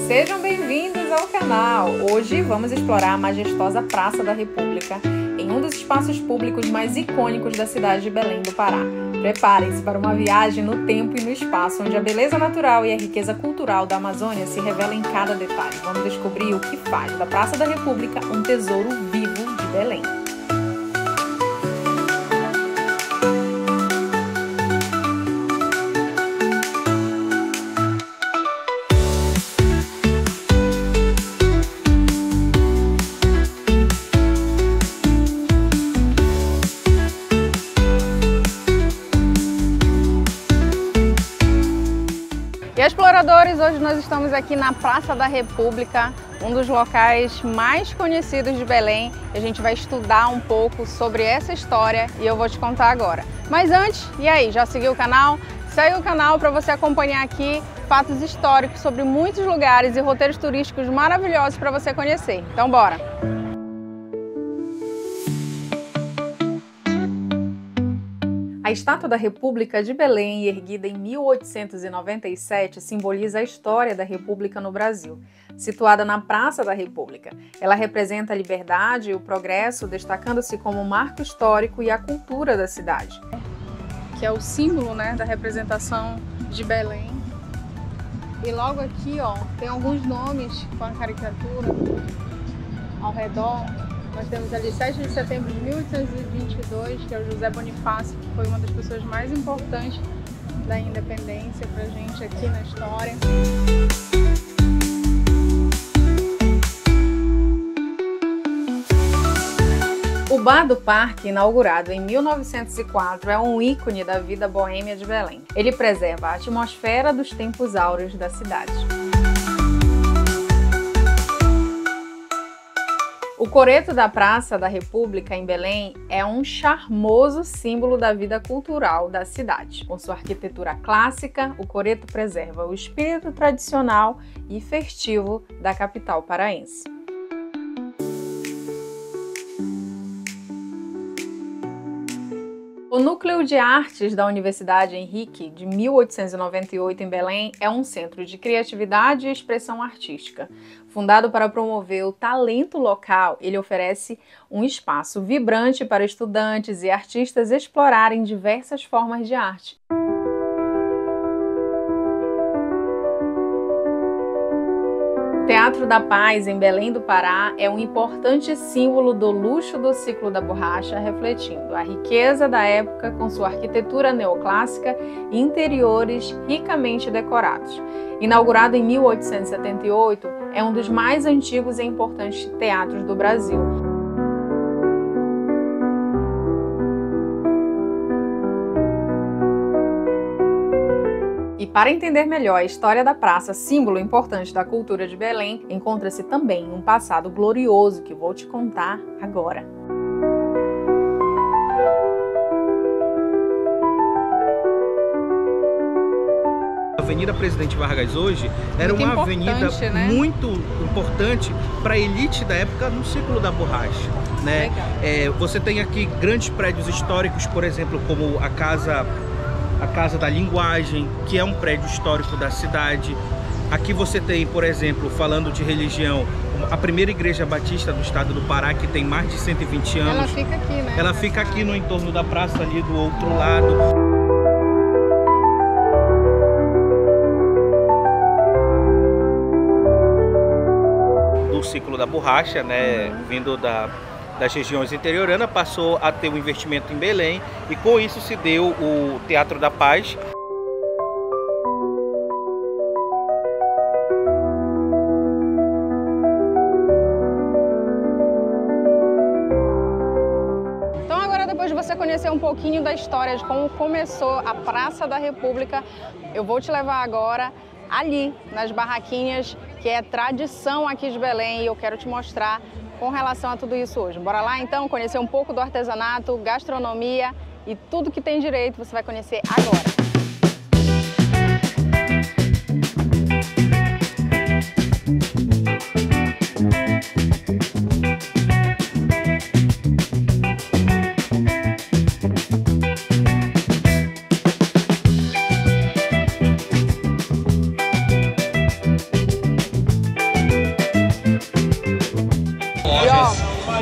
Sejam bem-vindos ao canal! Hoje vamos explorar a majestosa Praça da República em um dos espaços públicos mais icônicos da cidade de Belém do Pará. Preparem-se para uma viagem no tempo e no espaço, onde a beleza natural e a riqueza cultural da Amazônia se revelam em cada detalhe. Vamos descobrir o que faz da Praça da República um tesouro vivo de Belém. E exploradores, hoje nós estamos aqui na Praça da República, um dos locais mais conhecidos de Belém. A gente vai estudar um pouco sobre essa história e eu vou te contar agora. Mas antes, e aí, já seguiu o canal? Segue o canal para você acompanhar aqui fatos históricos sobre muitos lugares e roteiros turísticos maravilhosos para você conhecer. Então bora! A Estátua da República de Belém, erguida em 1897, simboliza a história da República no Brasil. Situada na Praça da República, ela representa a liberdade e o progresso, destacando-se como um marco histórico e a cultura da cidade. Que é o símbolo, né, da representação de Belém. E logo aqui, ó, tem alguns nomes com a caricatura ao redor. Nós temos ali 7 de setembro de 1822, que é o José Bonifácio, que foi uma das pessoas mais importantes da independência pra gente aqui na história. O Bar do Parque, inaugurado em 1904, é um ícone da vida boêmia de Belém. Ele preserva a atmosfera dos tempos áureos da cidade. O coreto da Praça da República em Belém é um charmoso símbolo da vida cultural da cidade. Com sua arquitetura clássica, o coreto preserva o espírito tradicional e festivo da capital paraense. O Núcleo de Artes da Universidade Henrique, de 1898 em Belém, é um centro de criatividade e expressão artística. Fundado para promover o talento local, ele oferece um espaço vibrante para estudantes e artistas explorarem diversas formas de arte. O Teatro da Paz, em Belém do Pará, é um importante símbolo do luxo do ciclo da borracha, refletindo a riqueza da época com sua arquitetura neoclássica e interiores ricamente decorados. Inaugurado em 1878, é um dos mais antigos e importantes teatros do Brasil. E para entender melhor a história da praça, símbolo importante da cultura de Belém, encontra-se também um passado glorioso que vou te contar agora. A Avenida Presidente Vargas hoje era uma avenida, né, muito importante para a elite da época no ciclo da borracha, né? Você tem aqui grandes prédios históricos, por exemplo, como a Casa da Linguagem, que é um prédio histórico da cidade. Aqui você tem, por exemplo, falando de religião, a primeira igreja batista do estado do Pará, que tem mais de 120 anos. Ela fica aqui, né? Ela fica aqui no entorno da praça, ali do outro lado. Do ciclo da borracha, né, vindo das regiões interioranas, passou a ter um investimento em Belém e com isso se deu o Teatro da Paz. Então agora, depois de você conhecer um pouquinho da história de como começou a Praça da República, eu vou te levar agora ali, nas barraquinhas, que é tradição aqui de Belém, e eu quero te mostrar com relação a tudo isso hoje. Bora lá então conhecer um pouco do artesanato, gastronomia e tudo que tem direito você vai conhecer agora.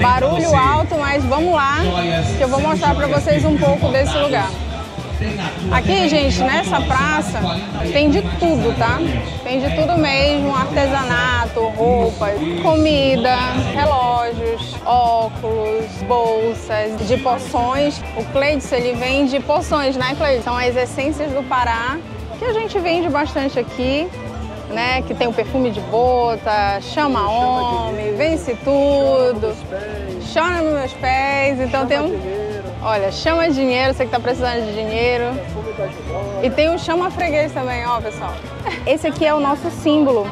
barulho alto, mas vamos lá, que eu vou mostrar para vocês um pouco desse lugar. Aqui, gente, nessa praça tem de tudo, tá? Tem de tudo mesmo, artesanato, roupas, comida, relógios, óculos, bolsas, de poções. O Cleidson, ele vende poções, né, Cleidson? São as essências do Pará, que a gente vende bastante aqui, né? Que tem o perfume de bota, chama homem, vence tudo, chora nos meus pés, então tem um... Olha, chama dinheiro, você que tá precisando de dinheiro. E tem o chama freguês também, ó, pessoal. Esse aqui é o nosso símbolo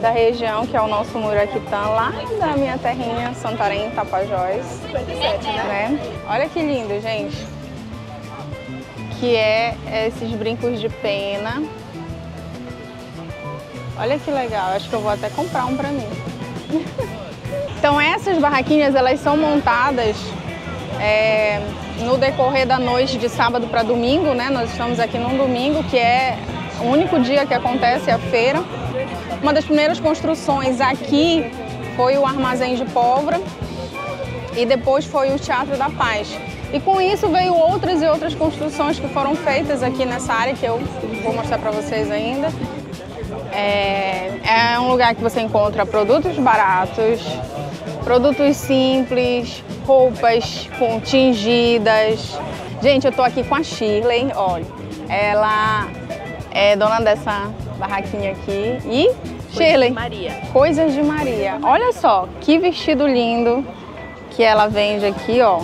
da região, que é o nosso Muraquitã, lá da minha terrinha, Santarém, Tapajós. 57, né? Olha que lindo, gente. Que é esses brincos de pena. Olha que legal, acho que eu vou até comprar um pra mim. Então essas barraquinhas, elas são montadas no decorrer da noite de sábado para domingo, né? Nós estamos aqui num domingo, que é o único dia que acontece a feira. Uma das primeiras construções aqui foi o Armazém de Pólvora e depois foi o Teatro da Paz. E com isso veio outras e outras construções que foram feitas aqui nessa área, que eu vou mostrar para vocês ainda. É um lugar que você encontra produtos baratos, produtos simples, roupas tingidas. Gente, eu tô aqui com a Shirley, olha, ela é dona dessa barraquinha aqui. E Shirley, Coisas de Maria. Olha só, que vestido lindo que ela vende aqui, ó,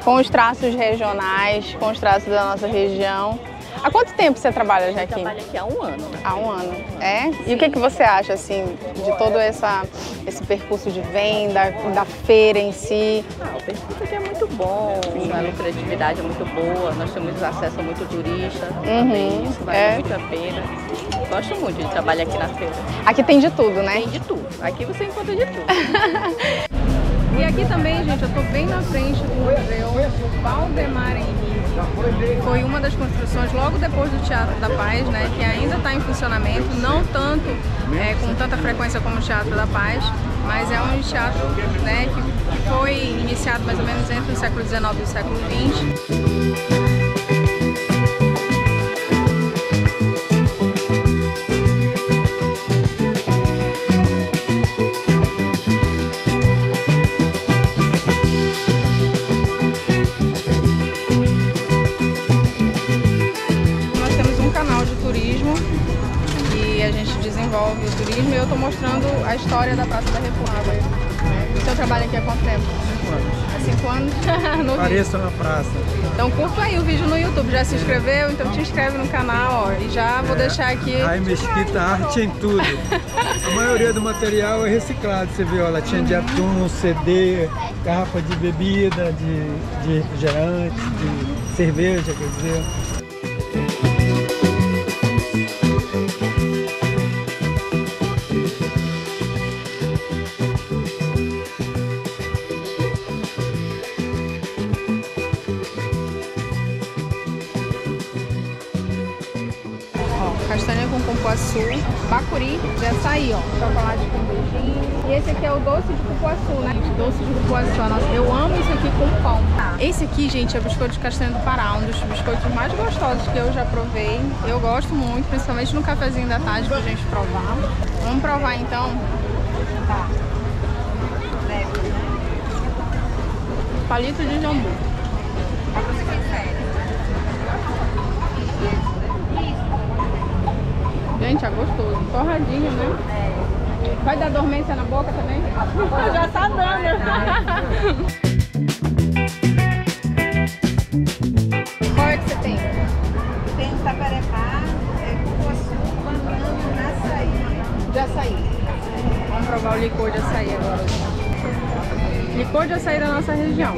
com os traços regionais, com os traços da nossa região. Há quanto tempo você trabalha já aqui? Eu trabalho aqui há um ano. Há um ano, é? E o que você acha, assim, de todo esse percurso de venda, da feira em si? O percurso aqui é muito bom, a lucratividade é muito boa, nós temos acesso a muito turista, também, isso vale muito a pena. Gosto muito de trabalhar aqui na feira. Aqui tem de tudo, né? Tem de tudo, aqui você encontra de tudo. E aqui também, gente, eu tô bem na frente do Museu Valdemar Henrique. Foi uma das construções logo depois do Teatro da Paz, né, que ainda está em funcionamento, não tanto com tanta frequência como o Teatro da Paz, mas é um teatro, né, que foi iniciado mais ou menos entre o século XIX e o século XX. Desenvolve o turismo e eu estou mostrando a história da Praça da República. O seu trabalho aqui há quanto tempo? 5 anos. Há 5 anos? Apareça na praça. Então curta aí o vídeo no YouTube. Já se inscreveu? Então te inscreve no canal, ó. E já vou deixar aqui... Rai Mesquita, arte em tudo. A maioria do material é reciclado, você viu? Ela tinha de atum, CD, garrafa de bebida, de refrigerante, de cerveja, quer dizer. Castanha com cupuaçu, bacuri de açaí, ó, chocolate com beijinho. E esse aqui é o doce de cupuaçu, né? Doce de cupuaçu, nossa, eu amo isso aqui com pão. Esse aqui, gente, é o biscoito de castanha do Pará, um dos biscoitos mais gostosos que eu já provei. Eu gosto muito, principalmente no cafezinho da tarde pra gente provar. Vamos provar então? Tá. Palito de jambu. Gente, é gostoso. Torradinho, né? Vai dar dormência na boca também? Já tá dando. Qual é que você tem? Tem taparepá, cupuaçu, banana, açaí. De açaí. Vamos provar o licor de açaí agora. Licor de açaí da nossa região.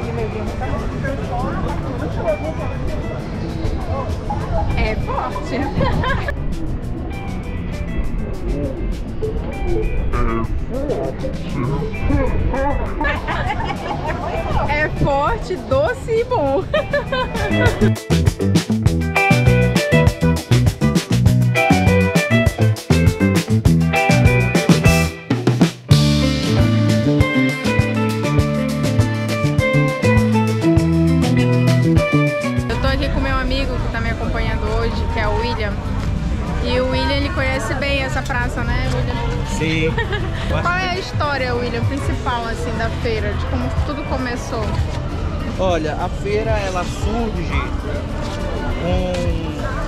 É forte. É forte, doce e bom. praça, né, William? Sim. Qual é a história, William, principal assim da feira, de como tudo começou? Olha, a feira ela surge com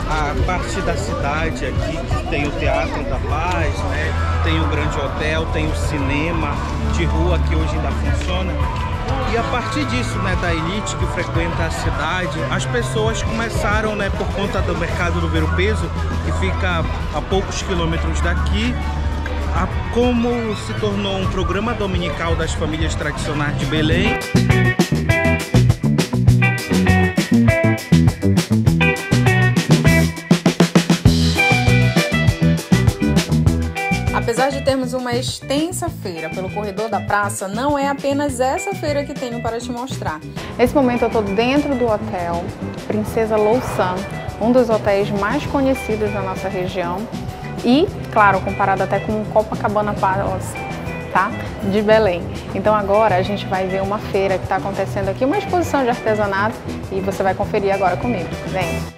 a parte da cidade aqui, que tem o Teatro da Paz, né? Tem o Grande Hotel, tem o cinema de rua que hoje ainda funciona. E a partir disso, né, da elite que frequenta a cidade, as pessoas começaram, né, por conta do mercado do Ver-o-Peso, que fica a poucos quilômetros daqui, como se tornou um programa dominical das famílias tradicionais de Belém. Apesar de termos uma extensa feira pelo corredor da praça, não é apenas essa feira que tenho para te mostrar. Nesse momento eu estou dentro do hotel Princesa Louçã, um dos hotéis mais conhecidos da nossa região e, claro, comparado até com o Copacabana Palace, tá? De Belém. Então agora a gente vai ver uma feira que está acontecendo aqui, uma exposição de artesanato, e você vai conferir agora comigo. Vem!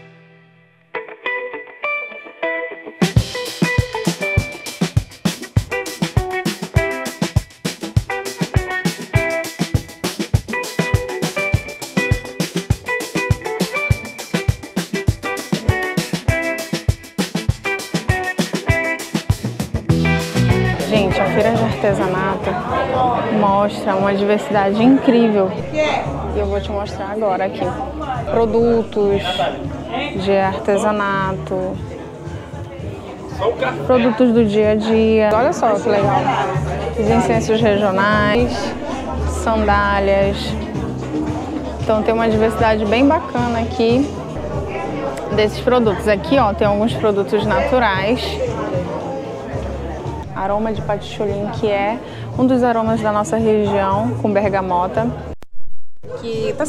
Gente, a feira de artesanato mostra uma diversidade incrível e eu vou te mostrar agora aqui. Produtos de artesanato, produtos do dia a dia. Olha só que legal. Os incensos regionais, sandálias. Então tem uma diversidade bem bacana aqui desses produtos. Aqui, ó, tem alguns produtos naturais. Aroma de patchouli, que é um dos aromas da nossa região, com bergamota. Que está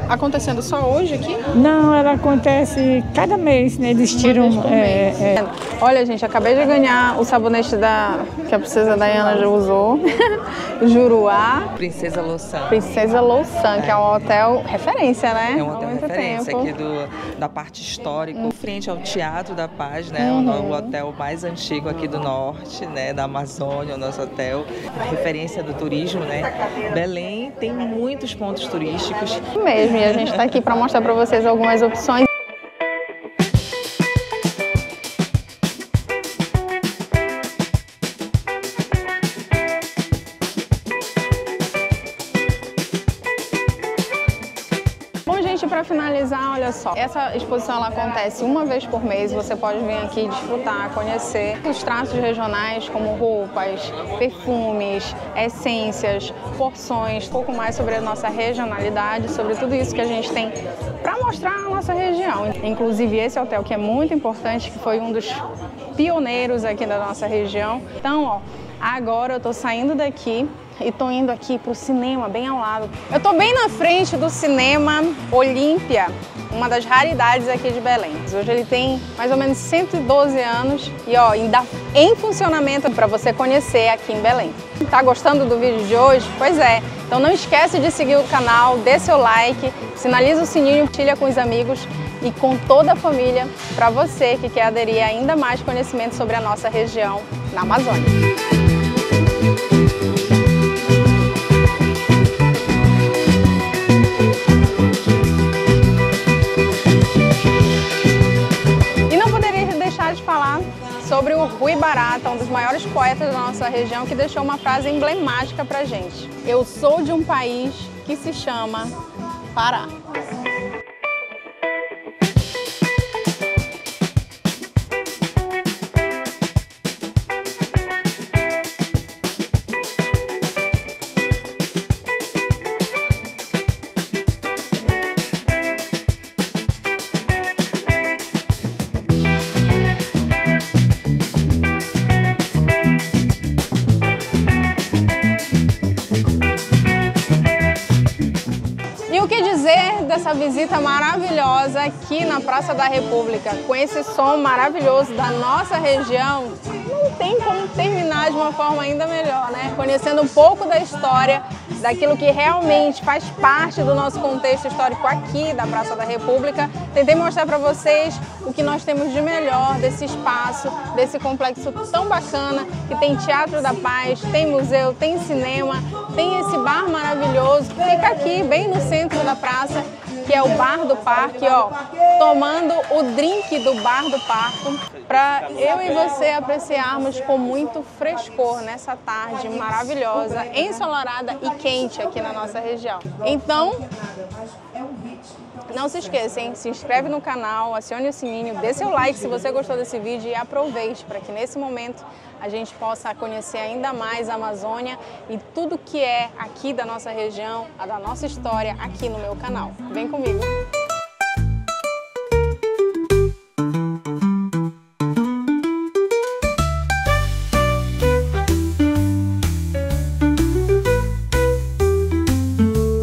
acontecendo só hoje aqui? Não, ela acontece cada mês, né? Eles tiram... Olha, gente, acabei de ganhar o sabonete que a princesa Diana já usou. Juruá. Princesa Louçã. Princesa Louçã, que é um hotel referência, né? É um hotel referência aqui da parte histórica, frente ao Teatro da Paz, né? O hotel mais antigo aqui do norte, né? Da Amazônia, o nosso hotel. A referência do turismo, né? Belém tem muitos pontos turísticos. Mesmo, e a gente está aqui para mostrar para vocês algumas opções. Bom, gente, para finalizar, olha só, essa exposição ela acontece uma vez por mês, você pode vir aqui desfrutar, conhecer os traços regionais como roupas, perfumes, essências, porções, um pouco mais sobre a nossa regionalidade, sobre tudo isso que a gente tem para mostrar a nossa região. Inclusive esse hotel que é muito importante, que foi um dos pioneiros aqui da nossa região. Então, ó, agora eu tô saindo daqui e tô indo aqui pro cinema, bem ao lado. Eu tô bem na frente do cinema Olímpia, uma das raridades aqui de Belém. Hoje ele tem mais ou menos 112 anos e ó, ainda em funcionamento para você conhecer aqui em Belém. Tá gostando do vídeo de hoje? Pois é, então não esquece de seguir o canal, dê seu like, sinaliza o sininho, compartilha com os amigos e com toda a família para você que quer aderir a ainda mais conhecimento sobre a nossa região na Amazônia. Sobre o Rui Barata, um dos maiores poetas da nossa região, que deixou uma frase emblemática pra gente. Eu sou de um país que se chama Pará. Dessa visita maravilhosa aqui na Praça da República, com esse som maravilhoso da nossa região, não tem como terminar de uma forma ainda melhor, né? Conhecendo um pouco da história daquilo que realmente faz parte do nosso contexto histórico aqui da Praça da República. Tentei mostrar para vocês o que nós temos de melhor desse espaço, desse complexo tão bacana, que tem Teatro da Paz, tem museu, tem cinema, tem esse bar maravilhoso que fica aqui, bem no centro da praça, que é o Bar do Parque, ó, tomando o drink do Bar do Parque, para eu e você apreciarmos com muito frescor nessa tarde maravilhosa, ensolarada e quente aqui na nossa região. Então, não se esqueça, hein? Se inscreve no canal, acione o sininho, dê seu like se você gostou desse vídeo e aproveite para que nesse momento a gente possa conhecer ainda mais a Amazônia e tudo que é aqui da nossa região, a da nossa história aqui no meu canal. Vem comigo!